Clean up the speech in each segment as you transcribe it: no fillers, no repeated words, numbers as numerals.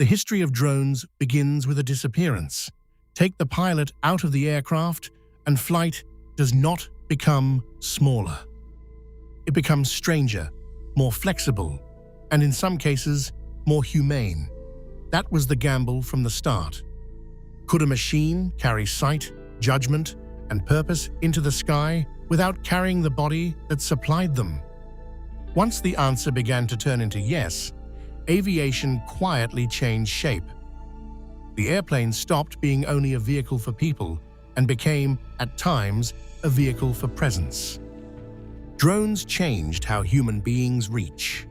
The history of drones begins with a disappearance. Take the pilot out of the aircraft, and flight does not become smaller. It becomes stranger, more flexible, and in some cases, more humane. That was the gamble from the start. Could a machine carry sight, judgment, and purpose into the sky without carrying the body that supplied them? Once the answer began to turn into yes, aviation quietly changed shape. The airplane stopped being only a vehicle for people and became, at times, a vehicle for presence. Drones changed how human beings reach.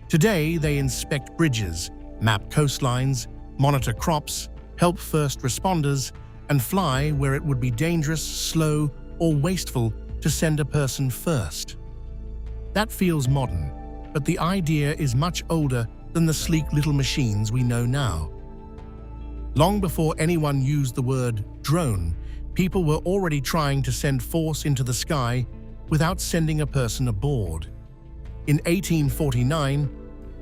Today, they inspect bridges, map coastlines, monitor crops, help first responders, and fly where it would be dangerous, slow, or wasteful to send a person first. That feels modern, but the idea is much older than the sleek little machines we know now. Long before anyone used the word drone, people were already trying to send force into the sky without sending a person aboard. In 1849,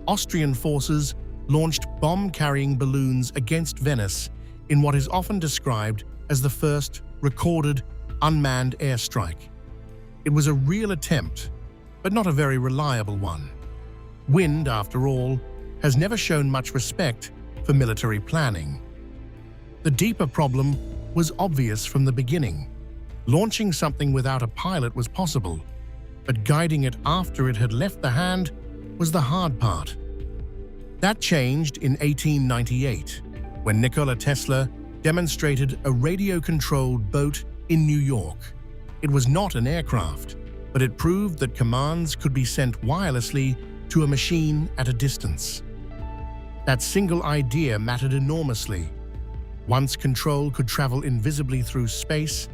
Austrian forces launched bomb-carrying balloons against Venice in what is often described as the first recorded unmanned airstrike. It was a real attempt, but not a very reliable one. Wind, after all, has never shown much respect for military planning. The deeper problem was obvious from the beginning. Launching something without a pilot was possible, but guiding it after it had left the hand was the hard part. That changed in 1898, when Nikola Tesla demonstrated a radio-controlled boat in New York. It was not an aircraft, but it proved that commands could be sent wirelessly to a machine at a distance. That single idea mattered enormously. Once control could travel invisibly through space,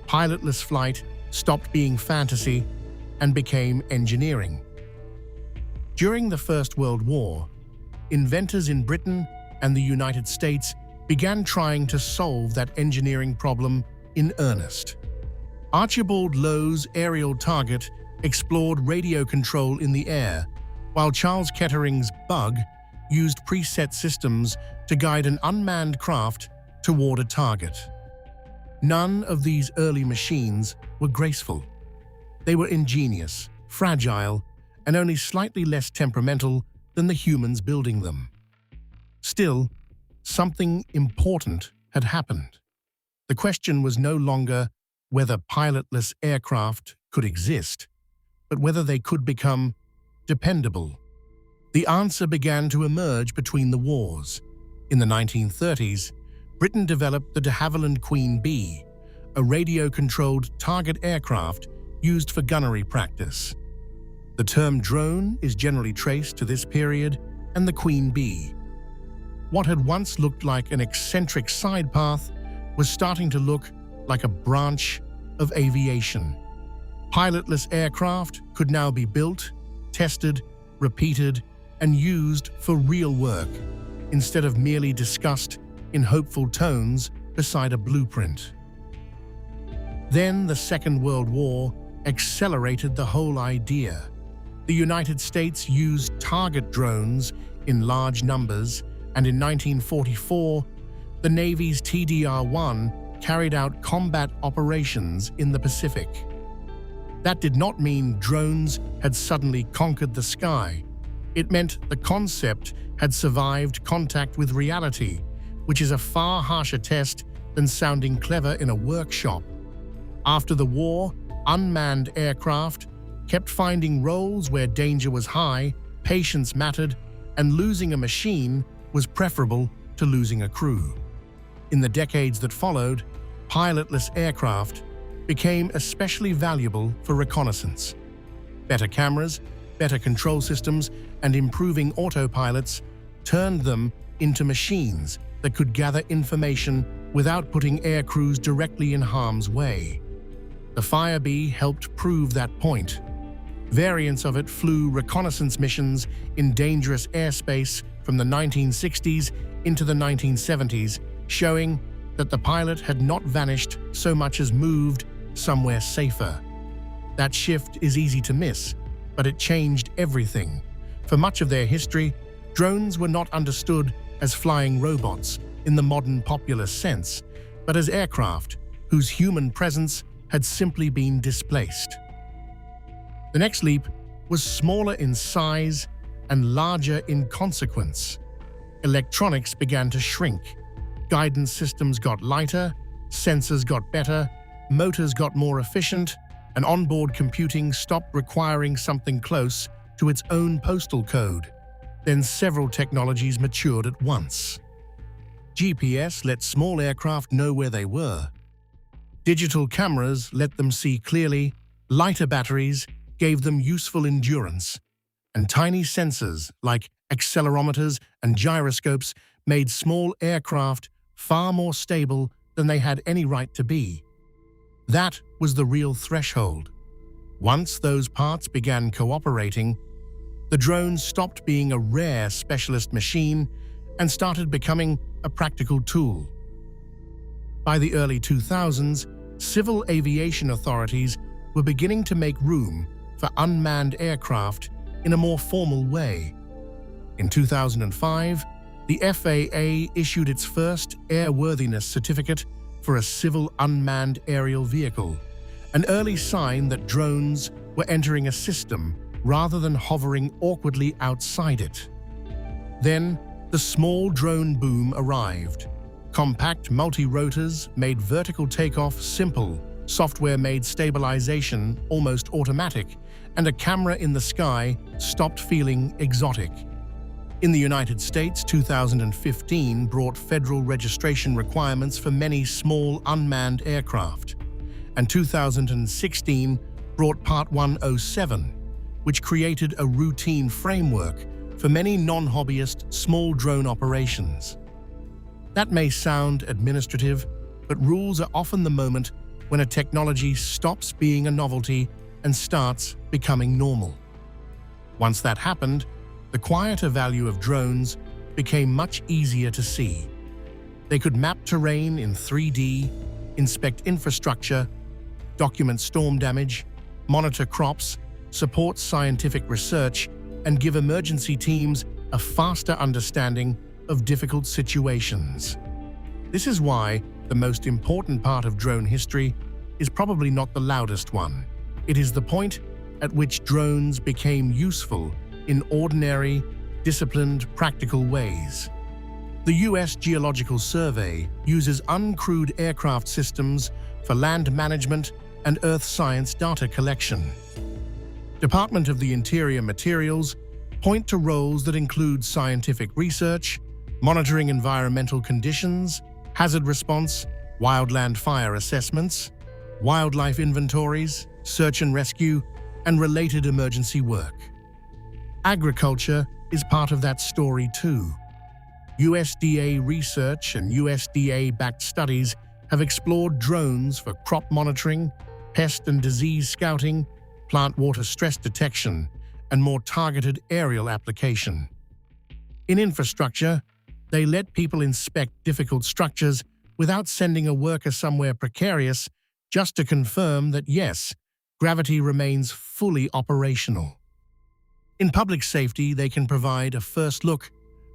pilotless flight stopped being fantasy and became engineering. During the First World War, inventors in Britain and the United States began trying to solve that engineering problem in earnest. Archibald Lowe's aerial target explored radio control in the air, while Charles Kettering's Bug used preset systems to guide an unmanned craft toward a target. None of these early machines were graceful. They were ingenious, fragile, and only slightly less temperamental than the humans building them. Still, something important had happened. The question was no longer whether pilotless aircraft could exist, but whether they could become dependable. The answer began to emerge between the wars. In the 1930s, Britain developed the de Havilland Queen Bee, a radio-controlled target aircraft used for gunnery practice. The term drone is generally traced to this period and the Queen Bee. What had once looked like an eccentric side path was starting to look like a branch of aviation. Pilotless aircraft could now be built, tested, repeated, and used for real work, instead of merely discussed in hopeful tones beside a blueprint. Then the Second World War accelerated the whole idea. The United States used target drones in large numbers, and in 1944, the Navy's TDR-1 carried out combat operations in the Pacific. That did not mean drones had suddenly conquered the sky. It meant the concept had survived contact with reality, which is a far harsher test than sounding clever in a workshop. After the war, unmanned aircraft kept finding roles where danger was high, patience mattered, and losing a machine was preferable to losing a crew. In the decades that followed, pilotless aircraft became especially valuable for reconnaissance. Better cameras, better control systems, and improving autopilots turned them into machines that could gather information without putting air crews directly in harm's way. The Firebee helped prove that point. Variants of it flew reconnaissance missions in dangerous airspace from the 1960s into the 1970s, showing that the pilot had not vanished so much as moved somewhere safer. That shift is easy to miss, but it changed everything. For much of their history, drones were not understood as flying robots in the modern popular sense, but as aircraft whose human presence had simply been displaced. The next leap was smaller in size and larger in consequence. Electronics began to shrink. Guidance systems got lighter, sensors got better, motors got more efficient, and onboard computing stopped requiring something close to its own postal code. Then several technologies matured at once. GPS let small aircraft know where they were. Digital cameras let them see clearly, lighter batteries gave them useful endurance, and tiny sensors like accelerometers and gyroscopes made small aircraft far more stable than they had any right to be. That was the real threshold. Once those parts began cooperating, the drone stopped being a rare specialist machine and started becoming a practical tool. By the early 2000s, civil aviation authorities were beginning to make room for unmanned aircraft in a more formal way. In 2005, the FAA issued its first airworthiness certificate for a civil unmanned aerial vehicle, an early sign that drones were entering a system rather than hovering awkwardly outside it. Then, the small drone boom arrived. Compact multi-rotors made vertical takeoff simple, software made stabilization almost automatic, and a camera in the sky stopped feeling exotic. In the United States, 2015 brought federal registration requirements for many small unmanned aircraft, and 2016 brought Part 107, which created a routine framework for many non-hobbyist small drone operations. That may sound administrative, but rules are often the moment when a technology stops being a novelty and starts becoming normal. Once that happened, the quieter value of drones became much easier to see. They could map terrain in 3D, inspect infrastructure, document storm damage, monitor crops, support scientific research, and give emergency teams a faster understanding of difficult situations. This is why the most important part of drone history is probably not the loudest one. It is the point at which drones became useful in ordinary, disciplined, practical ways. The U.S. Geological Survey uses uncrewed aircraft systems for land management and earth science data collection. Department of the Interior materials point to roles that include scientific research, monitoring environmental conditions, hazard response, wildland fire assessments, wildlife inventories, search and rescue, and related emergency work. Agriculture is part of that story too. USDA research and USDA-backed studies have explored drones for crop monitoring, pest and disease scouting, plant water stress detection, and more targeted aerial application. In infrastructure, they let people inspect difficult structures without sending a worker somewhere precarious just to confirm that yes, gravity remains fully operational. In public safety, they can provide a first look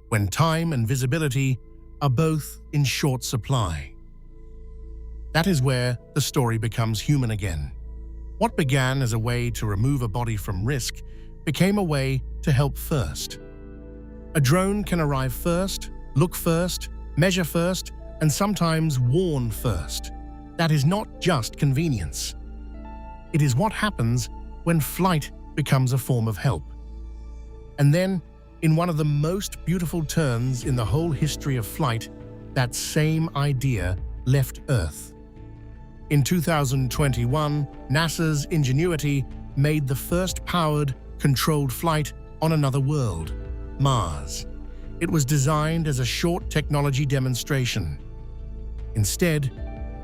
when time and visibility are both in short supply. That is where the story becomes human again. What began as a way to remove a body from risk became a way to help first. A drone can arrive first, look first, measure first, and sometimes warn first. That is not just convenience. It is what happens when flight becomes a form of help. And then, in one of the most beautiful turns in the whole history of flight, that same idea left Earth. In 2021, NASA's Ingenuity made the first powered, controlled flight on another world, Mars. It was designed as a short technology demonstration. Instead,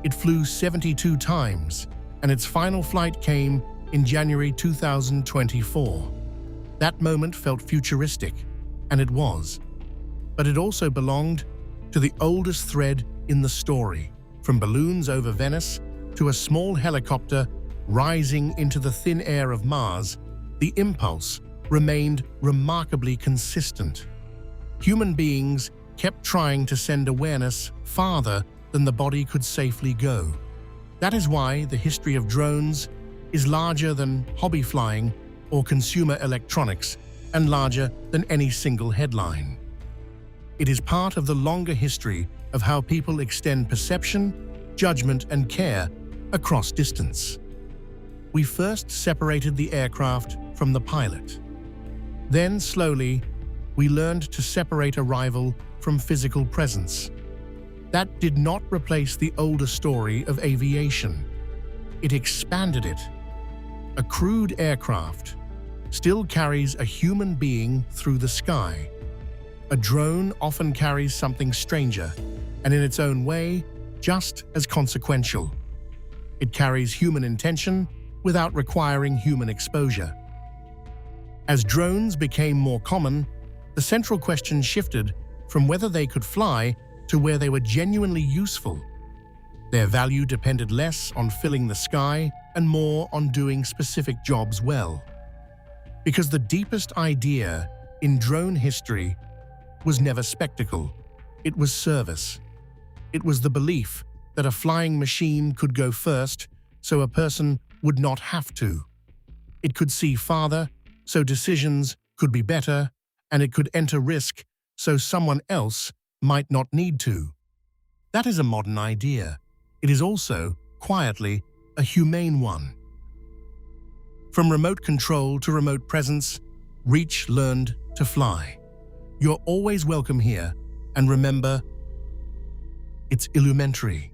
it flew 72 times, and its final flight came in January 2024. That moment felt futuristic, and it was. But it also belonged to the oldest thread in the story, from balloons over Venice to a small helicopter rising into the thin air of Mars. The impulse remained remarkably consistent. Human beings kept trying to send awareness farther than the body could safely go. That is why the history of drones is larger than hobby flying or consumer electronics and larger than any single headline. It is part of the longer history of how people extend perception, judgment, and care across distance. We first separated the aircraft from the pilot. Then, slowly, we learned to separate arrival from physical presence. That did not replace the older story of aviation. It expanded it. A crewed aircraft still carries a human being through the sky. A drone often carries something stranger, and in its own way, just as consequential. It carries human intention without requiring human exposure. As drones became more common, the central question shifted from whether they could fly to where they were genuinely useful. Their value depended less on filling the sky and more on doing specific jobs well. Because the deepest idea in drone history was never spectacle, it was service. It was the belief that a flying machine could go first so a person would not have to. It could see farther, so decisions could be better, and it could enter risk so someone else might not need to. That is a modern idea. It is also, quietly, a humane one. From remote control to remote presence, Reach learned to fly. You're always welcome here, and remember, it's Illumentary.